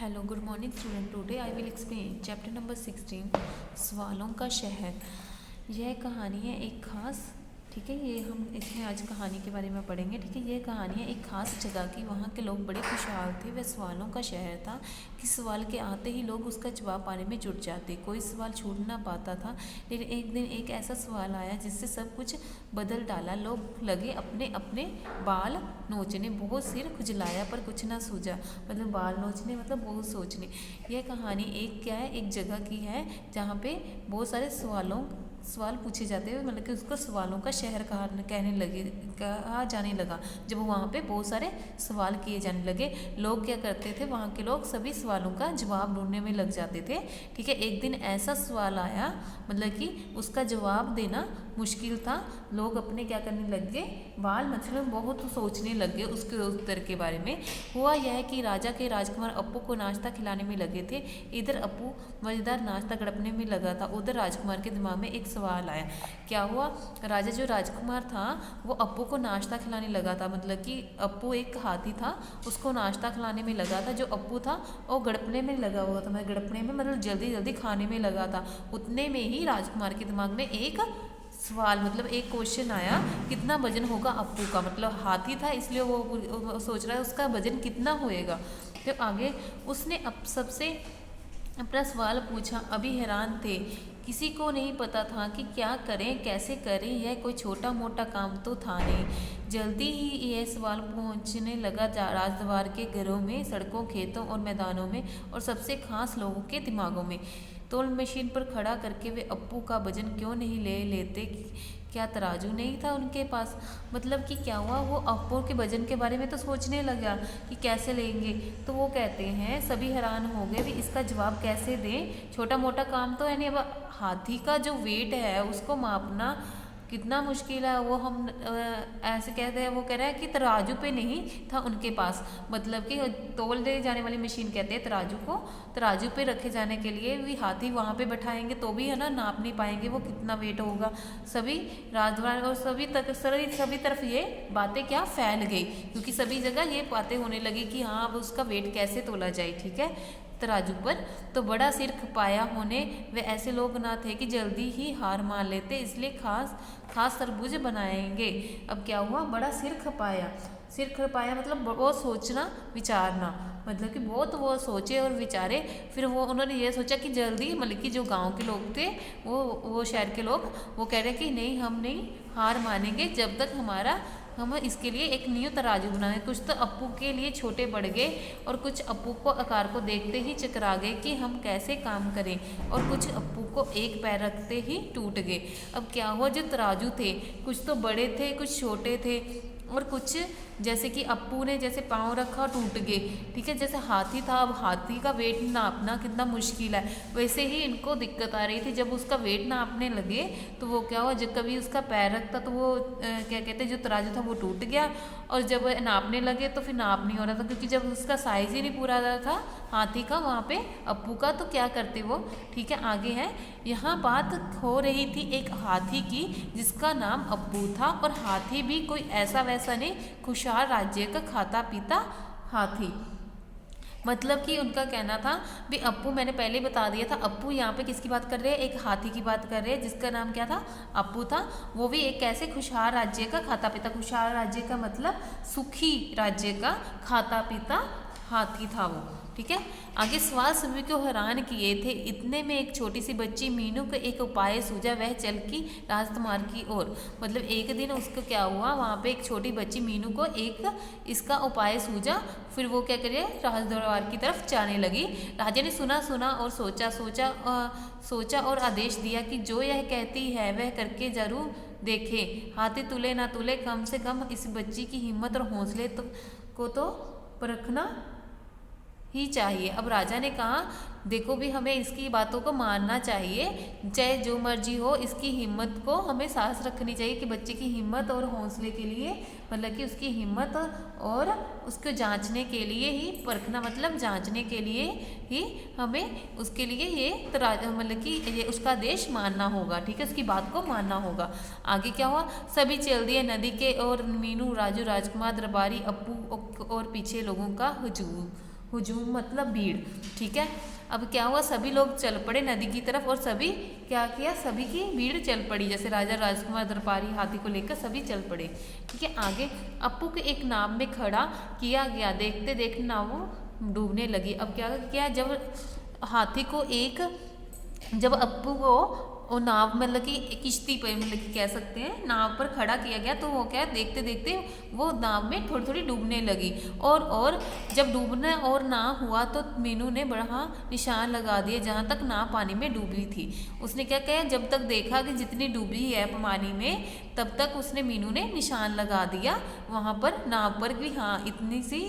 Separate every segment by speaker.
Speaker 1: Hello, good morning student. Today I will explain chapter number 16 सवालों का शहर। यह कहानी है एक खास, ठीक है, ये हम इसमें आज कहानी के बारे में पढ़ेंगे। ठीक है, ये कहानी है एक खास जगह की। वहाँ के लोग बड़े खुशहाल थे। वह सवालों का शहर था कि सवाल के आते ही लोग उसका जवाब पाने में जुट जाते। कोई सवाल छूट ना पाता था। लेकिन एक दिन एक ऐसा सवाल आया जिससे सब कुछ बदल डाला। लोग लगे अपने अपने बाल नोचने। बहुत सिर खुजलाया पर कुछ ना सूझा। मतलब बाल नोचने मतलब बहुत सोचने। यह कहानी एक क्या है, एक जगह की है जहाँ पे बहुत सारे सवाल पूछे जाते हैं। मतलब कि उसको सवालों का शहर कहा जाने लगा। जब वहाँ पे बहुत सारे सवाल किए जाने लगे, लोग क्या करते थे, वहाँ के लोग सभी सवालों का जवाब ढूंढने में लग जाते थे। ठीक है, एक दिन ऐसा सवाल आया, मतलब कि उसका जवाब देना मुश्किल था। लोग अपने क्या करने लग गए, बाल मतलब बहुत सोचने लग गए उसके उत्तर के बारे में। हुआ यह कि राजा के राजकुमार अप्पू को नाश्ता खिलाने में लगे थे। इधर अप्पू मज़ेदार नाश्ता गड़पने में लगा था, उधर राजकुमार के दिमाग में एक सवाल आया। क्या हुआ, राजा जो राजकुमार था वो अप्पू को नाश्ता खिलाने लगा था। मतलब कि अप्पू एक हाथी था, उसको नाश्ता खिलाने में लगा था। जो अप्पू था वो गड़पने में लगा हुआ था। मतलब गड़पने में मतलब जल्दी जल्दी खाने में लगा था। उतने में ही राजकुमार के दिमाग में एक सवाल, मतलब एक क्वेश्चन आया, कितना वजन होगा अप्पू का। मतलब हाथी था इसलिए वो सोच रहा है उसका वजन कितना होएगा। तो आगे उसने सबसे अपना सवाल पूछा। अभी हैरान थे, किसी को नहीं पता था कि क्या करें, कैसे करें। यह कोई छोटा मोटा काम तो था नहीं। जल्दी ही यह सवाल पहुंचने लगा राजदरबार के घरों में, सड़कों, खेतों और मैदानों में, और सबसे खास लोगों के दिमागों में। तोल मशीन पर खड़ा करके वे अप्पू का वजन क्यों नहीं ले लेते। क्या तराजू नहीं था उनके पास। मतलब कि क्या हुआ, वो अप्पू के वजन के बारे में तो सोचने लगा कि कैसे लेंगे। तो वो कहते हैं, सभी हैरान हो गए भी इसका जवाब कैसे दें। छोटा मोटा काम तो है नहीं। अब हाथी का जो वेट है उसको मापना कितना मुश्किल है। वो हम ऐसे कहते हैं, वो कह रहा है कि तराजू पे नहीं था उनके पास। मतलब कि तोल दे जाने वाली मशीन कहते हैं तराजू को। तराजू पे रखे जाने के लिए भी हाथी वहाँ पे बैठाएंगे तो भी है ना, नाप नहीं पाएंगे वो कितना वेट होगा। सभी राजदरबार और सभी तरफ ये बातें क्या फैल गई, क्योंकि सभी जगह ये बातें होने लगी कि हाँ अब उसका वेट कैसे तोला जाए। ठीक है, तराजू पर। तो बड़ा सिर खपाया होने वे ऐसे लोग ना थे कि जल्दी ही हार मान लेते, इसलिए खास तरबूज बनाएंगे। अब क्या हुआ, बड़ा सिर खपाया मतलब बहुत सोचना विचारना। मतलब कि बहुत वो सोचे और विचारे। फिर वो उन्होंने ये सोचा कि जल्दी, मतलब कि जो गांव के लोग थे, वो शहर के लोग, वो कह रहे कि नहीं, हम नहीं हार मानेंगे जब तक हम इसके लिए एक न्यू तराजू बनाए। कुछ तो अप्पू के लिए छोटे बढ़ गए और कुछ अप्पू को आकार को देखते ही चकरा गए कि हम कैसे काम करें, और कुछ अप्पू को एक पैर रखते ही टूट गए। अब क्या हुआ, जो तराजू थे कुछ तो बड़े थे, कुछ छोटे थे, और कुछ जैसे कि अप्पू ने जैसे पाँव रखा टूट गए। ठीक है, जैसे हाथी था, अब हाथी का वेट नापना कितना मुश्किल है, वैसे ही इनको दिक्कत आ रही थी। जब उसका वेट नापने लगे तो वो क्या हुआ, जब कभी उसका पैर रखता तो वो क्या कहते हैं, जो तराजू था वो टूट गया। और जब नापने लगे तो फिर नाप नहीं हो रहा था, क्योंकि जब उसका साइज ही नहीं पूरा रहा था हाथी का वहाँ पे अप्पू का, तो क्या करते वो। ठीक है, आगे है, यहाँ बात हो रही थी एक हाथी की जिसका नाम अप्पू था। और हाथी भी कोई ऐसा वैसा नहीं, खुशहाल राज्य का खाता पीता हाथी। मतलब कि उनका कहना था भी अप्पू, मैंने पहले बता दिया था, अप्पू यहाँ पे किसकी बात कर रहे हैं, एक हाथी की बात कर रहे हैं जिसका नाम क्या था, अप्पू था। वो भी एक कैसे खुशहाल राज्य का खाता पीता, खुशहाल राज्य का मतलब सुखी राज्य का खाता पीता हाथी था वो। ठीक है, आगे सवाल सभी को हैरान किए थे। इतने में एक छोटी सी बच्ची मीनू को एक उपाय सूझा। वह चल की राजकुमार की ओर। मतलब एक दिन उसको क्या हुआ, वहाँ पे एक छोटी बच्ची मीनू को एक इसका उपाय सूझा। फिर वो क्या करे, राजदरबार की तरफ जाने लगी। राजा ने सुना और सोचा और आदेश दिया कि जो यह कहती है वह करके जरूर देखे। हाथी तुले ना तुले, कम से कम इस बच्ची की हिम्मत और हौसले को तो परखना ही चाहिए। अब राजा ने कहा, देखो भी हमें इसकी बातों को मानना चाहिए, चाहे जो मर्जी हो, इसकी हिम्मत को हमें सांस रखनी चाहिए कि बच्चे की हिम्मत और हौसले के लिए, मतलब कि उसकी हिम्मत और उसको जांचने के लिए ही, परखना मतलब जांचने के लिए ही हमें उसके लिए ये मतलब कि ये उसका आदेश मानना होगा। ठीक है, उसकी बात को मानना होगा। आगे क्या हुआ, सभी चल दिए नदी के, और मीनू, राजू, राजकुमार, दरबारी, अप्पू और पीछे लोगों का हुजूम मतलब भीड़, ठीक है। अब क्या हुआ, सभी लोग चल पड़े नदी की तरफ और सभी क्या किया, सभी की भीड़ चल पड़ी, जैसे राजा राजकुमार दरबारी हाथी को लेकर सभी चल पड़े, ठीक है। आगे अप्पू को एक नाव में खड़ा किया गया, देखते देखते नाव डूबने लगी। अब क्या किया, जब हाथी को जब अप्पू को वो नाव मतलब कि किश्ती पर मतलब कि कह सकते हैं नाव पर खड़ा किया गया, तो वो क्या देखते देखते वो नाव में थोड़ी थोड़ी डूबने लगी। और जब डूबना और ना हुआ तो मीनू ने बड़ा निशान लगा दिए जहाँ तक नाव पानी में डूबी थी। उसने क्या किया, जब तक देखा कि जितनी डूबी है पानी में, तब तक उसने मीनू ने निशान लगा दिया वहाँ पर नाव पर भी, हाँ इतनी सी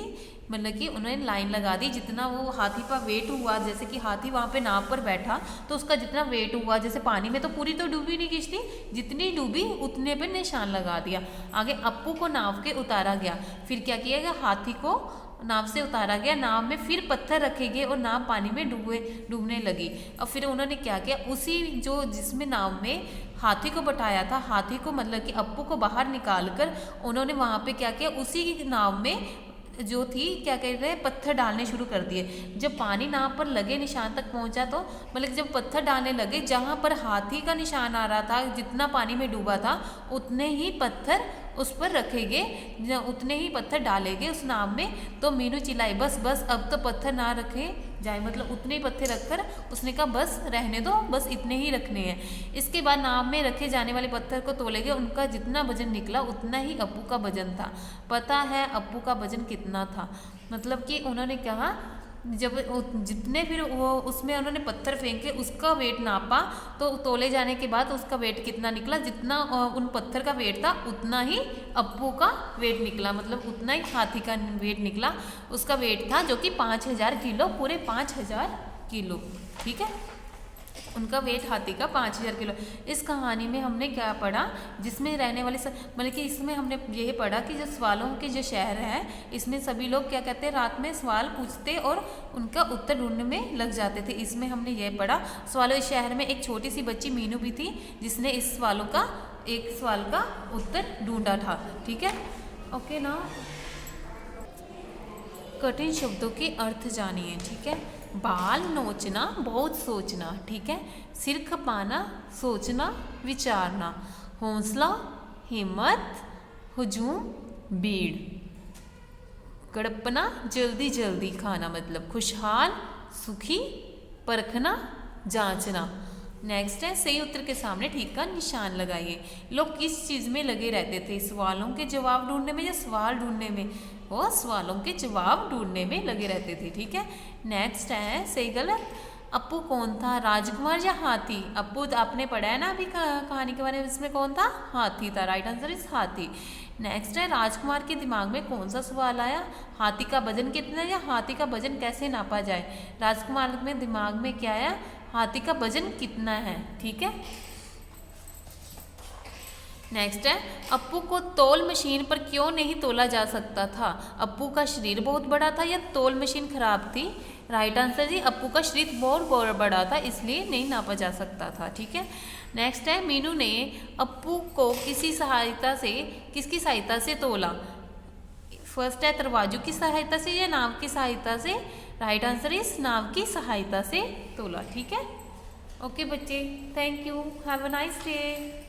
Speaker 1: मतलब कि उन्होंने लाइन लगा दी, जितना वो हाथी का वेट हुआ, जैसे कि हाथी वहाँ पे नाव पर बैठा तो उसका जितना वेट हुआ, जैसे पानी में तो पूरी तो डूबी नहीं किश्ती, जितनी डूबी उतने पे निशान लगा दिया। आगे अप्पू को नाव के उतारा गया, फिर क्या किया गया, हाथी को नाव से उतारा गया, नाव में फिर पत्थर रखे गए और नाव पानी में डूबने लगी। अब फिर उन्होंने क्या किया, उसी जिसमें नाव में हाथी को बैठाया था, हाथी को मतलब कि अप्पू को बाहर निकाल कर उन्होंने वहाँ पे क्या किया, उसी नाव में जो थी क्या कह रहे पत्थर डालने शुरू कर दिए। जब पानी नाव पर लगे निशान तक पहुंचा तो मतलब जब पत्थर डालने लगे, जहाँ पर हाथी का निशान आ रहा था, जितना पानी में डूबा था उतने ही पत्थर उस पर रखे गए, उतने ही पत्थर डाले गए उस नाव में। तो मीनू चिल्लाई, बस बस अब तो पत्थर ना रखे जाए, मतलब उतने ही पत्थर रखकर उसने कहा बस रहने दो, बस इतने ही रखने हैं। इसके बाद नाव में रखे जाने वाले पत्थर को तोले गए, उनका जितना वजन निकला उतना ही अप्पू का वजन था। पता है अप्पू का वजन कितना था, मतलब कि उन्होंने कहा जब जितने फिर वो उसमें उन्होंने पत्थर फेंके उसका वेट नापा, तो तोले जाने के बाद उसका वेट कितना निकला, जितना उन पत्थर का वेट था उतना ही अप्पू का वेट निकला, मतलब उतना ही हाथी का वेट निकला। उसका वेट था जो कि 5000 किलो, पूरे 5000 किलो, ठीक है। उनका वेट हाथी का 5000 किलो। इस कहानी में हमने क्या पढ़ा, जिसमें रहने वाले मतलब कि इसमें हमने ये पढ़ा कि जो सवालों के जो शहर है, इसमें सभी लोग क्या कहते हैं, रात में सवाल पूछते और उनका उत्तर ढूंढने में लग जाते थे। इसमें हमने ये पढ़ा, सवालों के शहर में एक छोटी सी बच्ची मीनू भी थी, जिसने इस एक सवाल का उत्तर ढूंढा था, ठीक है। ओके ना, कठिन शब्दों के अर्थ जानिए, ठीक है। बाल नोचना बहुत सोचना, ठीक है। सिर खपाना सोचना विचारना, हौसला हिम्मत, हुजूम भीड़, कड़पना जल्दी जल्दी खाना, मतलब खुशहाल सुखी, परखना जांचना। नेक्स्ट है, सही उत्तर के सामने ठीक का निशान लगाइए। लोग किस चीज़ में लगे रहते थे, सवालों के जवाब ढूंढने में या सवाल ढूंढने में, वो सवालों के जवाब ढूंढने में लगे रहते थे, ठीक है। नेक्स्ट है, सही गलत, अप्पू कौन था, राजकुमार या हाथी। अप्पू आपने पढ़ा है ना अभी कहानी के बारे में, इसमें कौन था, हाथी था, राइट आंसर इज हाथी। नेक्स्ट है, राजकुमार के दिमाग में कौन सा सवाल आया, हाथी का वजन कितना या हाथी का वजन कैसे नापा जाए। राजकुमार में दिमाग में क्या आया, हाथी का वजन कितना है, ठीक है। नेक्स्ट है, अप्पू को तौल मशीन पर क्यों नहीं तोला जा सकता था। अप्पू का शरीर बहुत बड़ा था या तौल मशीन खराब थी। राइट आंसर जी, अप्पू का शरीर बहुत बड़ा था इसलिए नहीं नापा जा सकता था, ठीक है। नेक्स्ट है, मीनू ने अप्पू को किसकी सहायता से तोला। फर्स्ट है, तराजू की सहायता से या नाव की सहायता से। राइट आंसर इस नाव की सहायता से तोला, ठीक है। ओके बच्चे, thank you, have a nice day.